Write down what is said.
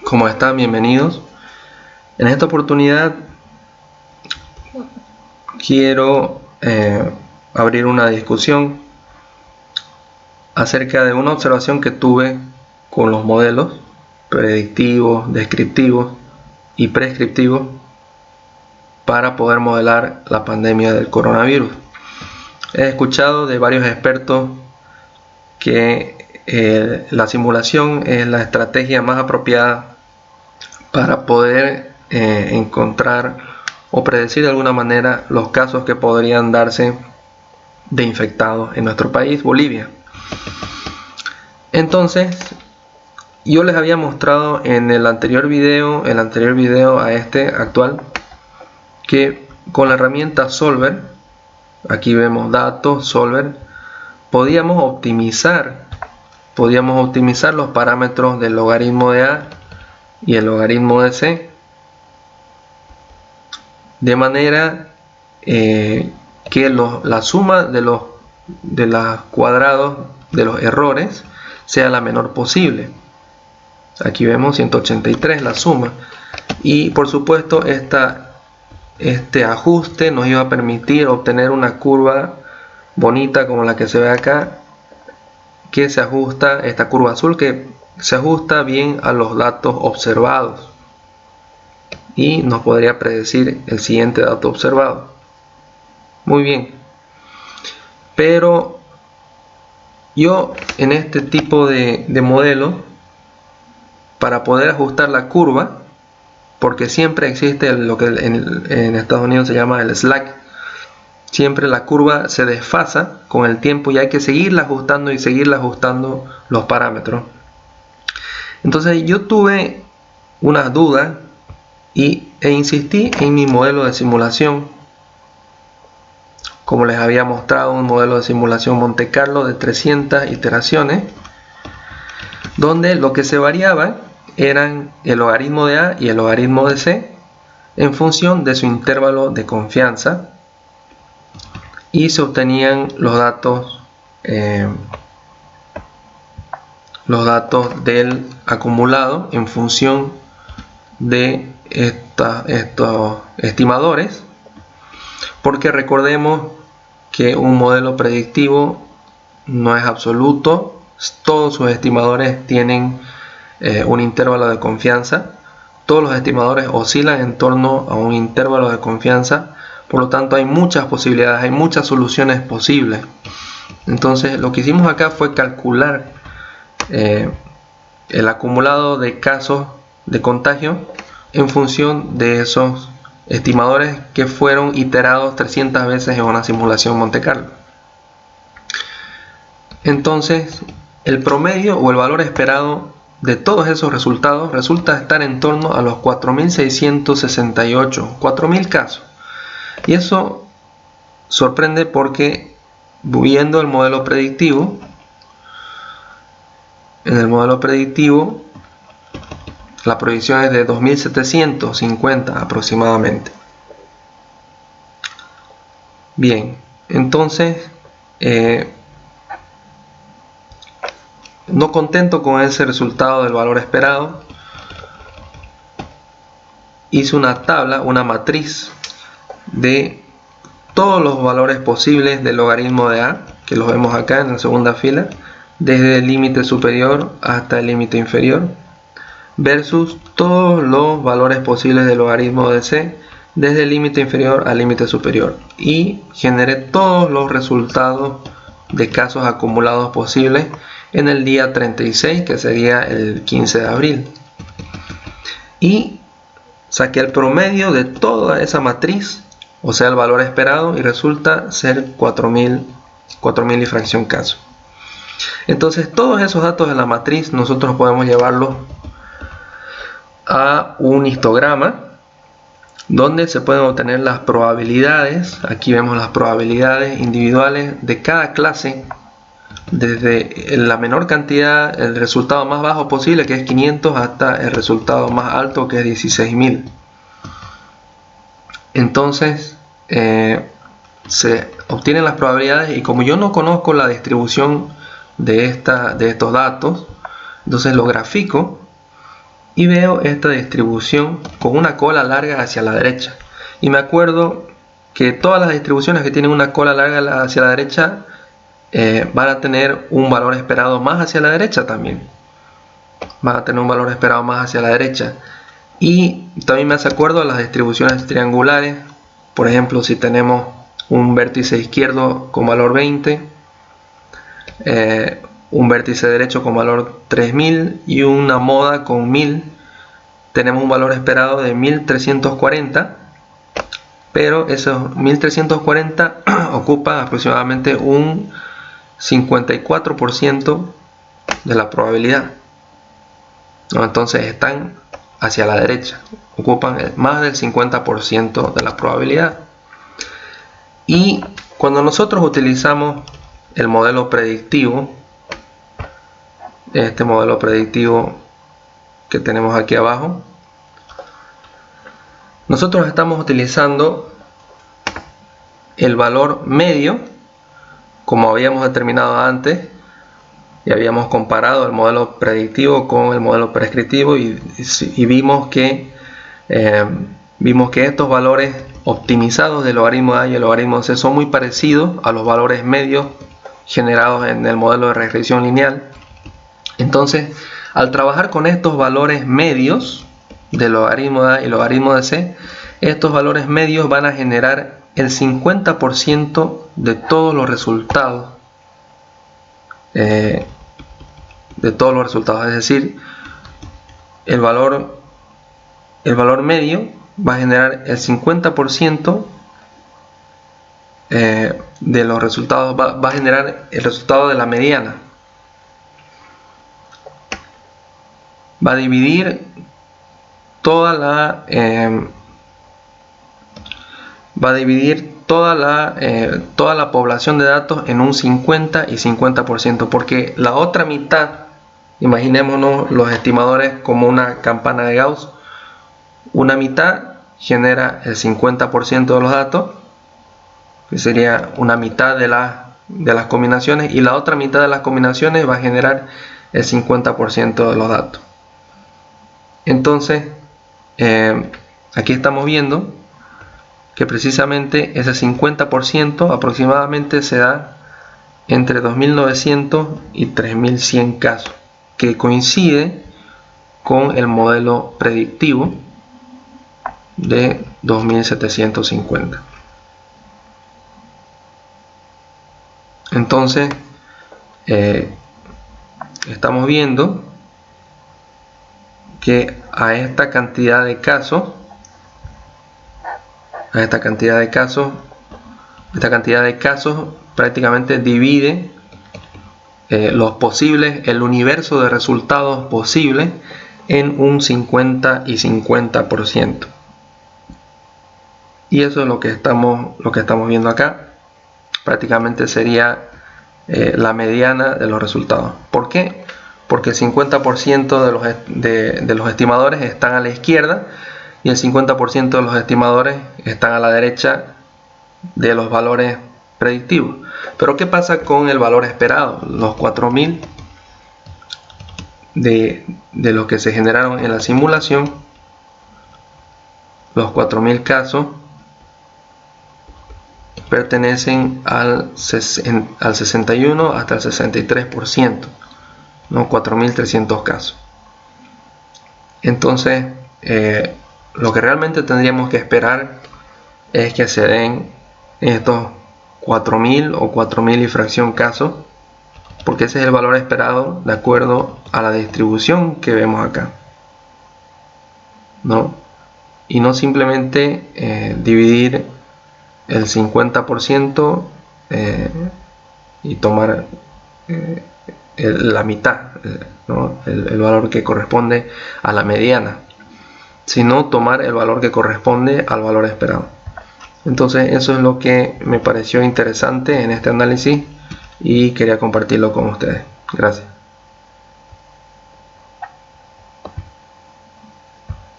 ¿Cómo están? Bienvenidos. En esta oportunidad quiero abrir una discusión acerca de una observación que tuve con los modelos predictivos, descriptivos y prescriptivos para poder modelar la pandemia del coronavirus. He escuchado de varios expertos que la simulación es la estrategia más apropiada para poder encontrar o predecir de alguna manera los casos que podrían darse de infectados en nuestro país, Bolivia. Entonces, yo les había mostrado en el anterior video a este actual, que con la herramienta Solver, aquí vemos datos, Solver, podíamos optimizar los parámetros del logaritmo de A y el logaritmo de C, de manera que la suma de los cuadrados de los errores sea la menor posible. Aquí vemos 183 la suma, y por supuesto este ajuste nos iba a permitir obtener una curva bonita como la que se ve acá, que se ajusta, esta curva azul que se ajusta bien a los datos observados y nos podría predecir el siguiente dato observado. Muy bien, pero yo en este tipo de modelo, para poder ajustar la curva, porque siempre existe lo que en Estados Unidos se llama el slack, siempre la curva se desfasa con el tiempo y hay que seguirla ajustando los parámetros. Entonces yo tuve unas dudas e insistí en mi modelo de simulación. Como les había mostrado, un modelo de simulación Monte Carlo de 300 iteraciones, donde lo que se variaba eran el logaritmo de A y el logaritmo de C en función de su intervalo de confianza, y se obtenían los datos del acumulado en función de estos estimadores, porque recordemos que un modelo predictivo no es absoluto, todos sus estimadores tienen un intervalo de confianza, todos los estimadores oscilan en torno a un intervalo de confianza, por lo tanto hay muchas posibilidades, hay muchas soluciones posibles. Entonces lo que hicimos acá fue calcular el acumulado de casos de contagio en función de esos estimadores que fueron iterados 300 veces en una simulación Monte Carlo. Entonces el promedio o el valor esperado de todos esos resultados resulta estar en torno a los 4.668, 4.000 casos. Y eso sorprende porque, viendo el modelo predictivo, en el modelo predictivo la proyección es de 2.750 aproximadamente. Bien, entonces no contento con ese resultado del valor esperado, hice una tabla, una matriz de todos los valores posibles del logaritmo de A, que los vemos acá en la segunda fila, desde el límite superior hasta el límite inferior, versus todos los valores posibles del logaritmo de C, desde el límite inferior al límite superior, y generé todos los resultados de casos acumulados posibles en el día 36, que sería el 15 de abril, y saqué el promedio de toda esa matriz, o sea el valor esperado, y resulta ser 4.000 y fracción casos. Entonces todos esos datos de la matriz nosotros podemos llevarlos a un histograma donde se pueden obtener las probabilidades. Aquí vemos las probabilidades individuales de cada clase, desde la menor cantidad, el resultado más bajo posible, que es 500, hasta el resultado más alto, que es 16.000. Entonces se obtienen las probabilidades, y como yo no conozco la distribución de estos datos, entonces lo grafico y veo esta distribución con una cola larga hacia la derecha. Y me acuerdo que todas las distribuciones que tienen una cola larga hacia la derecha van a tener un valor esperado más hacia la derecha también. Van a tener un valor esperado más hacia la derecha. Y también me hace acuerdo a las distribuciones triangulares. Por ejemplo, si tenemos un vértice izquierdo con valor 20, un vértice derecho con valor 3000 y una moda con 1000, tenemos un valor esperado de 1340, pero esos 1340 ocupan aproximadamente un 54% de la probabilidad, ¿no? Entonces están hacia la derecha, ocupan más del 50% de la probabilidad. Y cuando nosotros utilizamos el modelo predictivo, este modelo predictivo que tenemos aquí abajo, nosotros estamos utilizando el valor medio, como habíamos determinado antes, y habíamos comparado el modelo predictivo con el modelo prescriptivo y vimos que estos valores optimizados del logaritmo A y el logaritmo C son muy parecidos a los valores medios generados en el modelo de regresión lineal. Entonces, al trabajar con estos valores medios del logaritmo de A y logaritmo de C, estos valores medios van a generar el 50% de todos los resultados. Es decir, el valor medio va a generar el 50% de los resultados, va a generar el resultado de la mediana. Va a dividir toda la toda la población de datos en un 50 y 50%, porque la otra mitad, imaginémonos los estimadores como una campana de Gauss, una mitad genera el 50% de los datos, que sería una mitad de las combinaciones, y la otra mitad de las combinaciones va a generar el 50% de los datos. Entonces, aquí estamos viendo que precisamente ese 50% aproximadamente se da entre 2900 y 3100 casos, que coincide con el modelo predictivo de 2750. Entonces, estamos viendo que a esta cantidad de casos prácticamente divide el universo de resultados posibles en un 50 y 50%. Y eso es lo que estamos viendo acá. Prácticamente sería la mediana de los resultados. ¿Por qué? Porque el 50% de los estimadores están a la izquierda y el 50% de los estimadores están a la derecha de los valores predictivos. Pero ¿qué pasa con el valor esperado? Los 4000 de los que se generaron en la simulación, los 4000 casos pertenecen al 61 hasta el 63%, ¿no? 4300 casos. Entonces, lo que realmente tendríamos que esperar es que se den estos 4000 o 4000 y fracción casos, porque ese es el valor esperado de acuerdo a la distribución que vemos acá, ¿no? Y no simplemente dividir el 50% y tomar la mitad, ¿no? el valor que corresponde a la mediana, sino tomar el valor que corresponde al valor esperado. Entonces eso es lo que me pareció interesante en este análisis y quería compartirlo con ustedes. Gracias.